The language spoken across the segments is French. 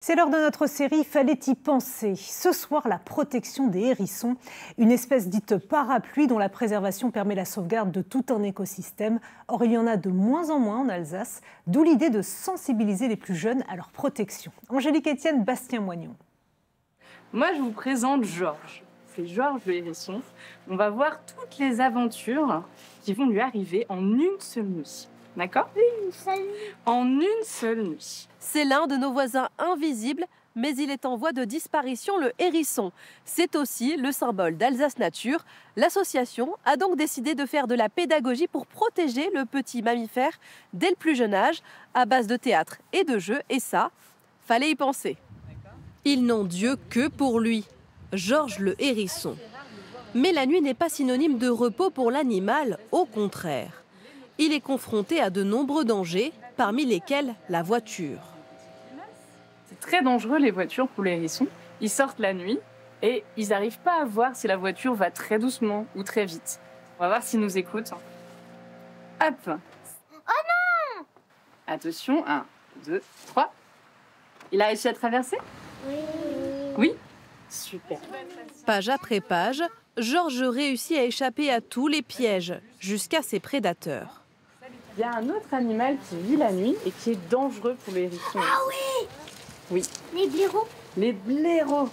C'est l'heure de notre série Fallait y penser. Ce soir, la protection des hérissons, une espèce dite parapluie dont la préservation permet la sauvegarde de tout un écosystème. Or, il y en a de moins en moins en Alsace, d'où l'idée de sensibiliser les plus jeunes à leur protection. Angélique Etienne, Bastien Moignon. Moi, je vous présente Georges. C'est Georges le hérisson. On va voir toutes les aventures qui vont lui arriver en une seule nuit. D'accord ? Une seule nuit. En une seule nuit. C'est l'un de nos voisins invisibles, mais il est en voie de disparition, le hérisson. C'est aussi le symbole d'Alsace Nature. L'association a donc décidé de faire de la pédagogie pour protéger le petit mammifère dès le plus jeune âge, à base de théâtre et de jeux, et ça, fallait y penser. Ils n'ont Dieu que pour lui, Georges le hérisson. Mais la nuit n'est pas synonyme de repos pour l'animal, au contraire. Il est confronté à de nombreux dangers, parmi lesquels la voiture. C'est très dangereux les voitures pour les hérissons. Ils sortent la nuit et ils n'arrivent pas à voir si la voiture va très doucement ou très vite. On va voir s'ils nous écoutent. Hop. Oh non! Attention, 1, 2, 3. Il a réussi à traverser ? Oui. Oui ? Super. Page après page, Georges réussit à échapper à tous les pièges, jusqu'à ses prédateurs. Il y a un autre animal qui vit la nuit et qui est dangereux pour les hérissons. Ah oui! Oui. Les blaireaux. Les blaireaux.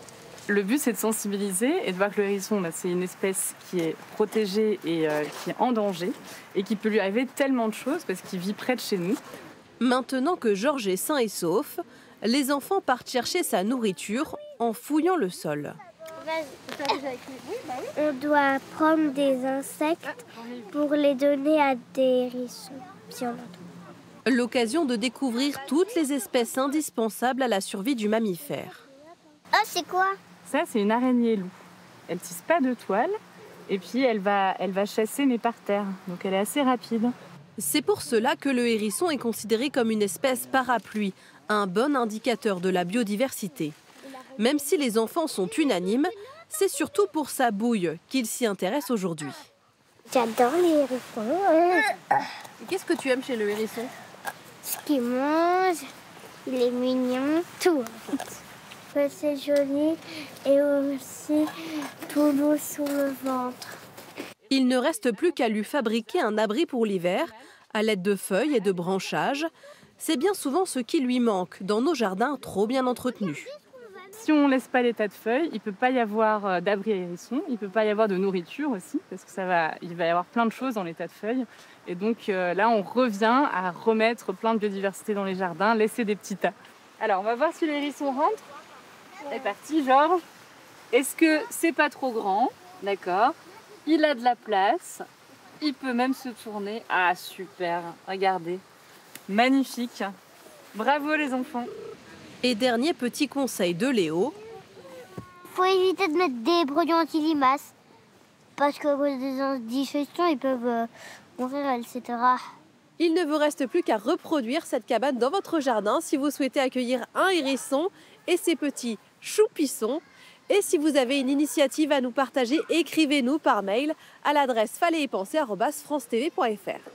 Le but, c'est de sensibiliser et de voir que le hérisson, c'est une espèce qui est protégée et qui est en danger et qui peut lui arriver tellement de choses parce qu'il vit près de chez nous. Maintenant que Georges est sain et sauf, les enfants partent chercher sa nourriture en fouillant le sol. On doit prendre des insectes pour les donner à des hérissons. Si on en trouve. L'occasion de découvrir toutes les espèces indispensables à la survie du mammifère. Ah, c'est quoi? Ça, c'est une araignée loup. Elle tisse pas de toile et puis elle va chasser mais par terre. Donc elle est assez rapide. C'est pour cela que le hérisson est considéré comme une espèce parapluie, un bon indicateur de la biodiversité. Même si les enfants sont unanimes, c'est surtout pour sa bouille qu'ils s'y intéressent aujourd'hui. J'adore les hérissons. Qu'est-ce que tu aimes chez le hérisson? Ce qu'il mange, il est mignon, tout en fait. C'est joli et aussi tout doux sur le ventre. Il ne reste plus qu'à lui fabriquer un abri pour l'hiver, à l'aide de feuilles et de branchages. C'est bien souvent ce qui lui manque dans nos jardins trop bien entretenus. Si on ne laisse pas les tas de feuilles, il ne peut pas y avoir d'abri à hérisson, il ne peut pas y avoir de nourriture aussi, parce que il va y avoir plein de choses dans les tas de feuilles. Et donc là, on revient à remettre plein de biodiversité dans les jardins, laisser des petits tas. Alors, on va voir si le hérisson rentre. C'est parti, Georges. Est-ce que c'est pas trop grand? D'accord. Il a de la place. Il peut même se tourner. Ah, super. Regardez. Magnifique. Bravo les enfants. Et dernier petit conseil de Léo. Faut éviter de mettre des produits anti-limaces. Parce que des indigestions, ils peuvent mourir, etc. Il ne vous reste plus qu'à reproduire cette cabane dans votre jardin si vous souhaitez accueillir un hérisson et ses petits choupissons. Et si vous avez une initiative à nous partager, écrivez-nous par mail à l'adresse falaitypenser@francetv.fr.